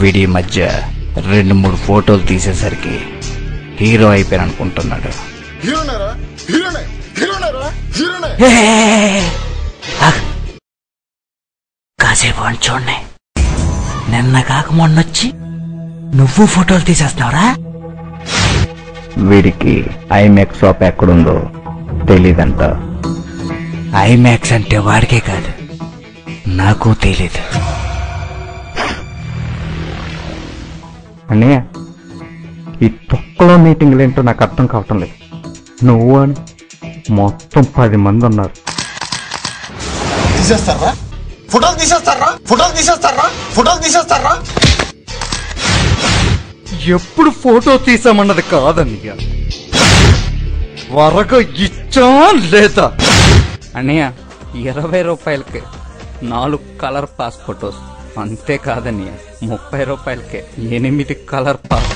వీడి మధ్య 2-3 ఫోటోలు తీసేసరికి హీరో అయిపోయాను అనుకుంటున్నాడు. కాసేపు అని చూడండి, నిన్న కాక మొన్నొచ్చి నువ్వు ఫోటోలు తీసేస్తున్నావురా. వీడికి ఐమాక్స్ షాప్ ఎక్కడుందో తెలీదంట. ఐమాక్స్ అంటే వాడికే కాదు, నాకు తెలీదు. అన్నయ్య, ఈ తొక్కలో మీటింగ్లు ఏంటో నాకు అర్థం కావటం లేదు. నువ్వు అని మొత్తం 10 మంది ఉన్నారు. తీసేస్తారా ఫోటోలు, తీసేస్తారా ఫోటోలు, తీసేస్తారా ఫోటోలు, తీసేస్తారా. ఎప్పుడు ఫోటో తీసామన్నది కాదన్నయ్య, వరగా ఇచ్చా లేదా. అన్నయ్య, 20 రూపాయలకి 4 కలర్ పాస్ ఫోటోస్. అంతేకాదన్నయ్య, 30 రూపాయలకే 8 కలర్ పాస్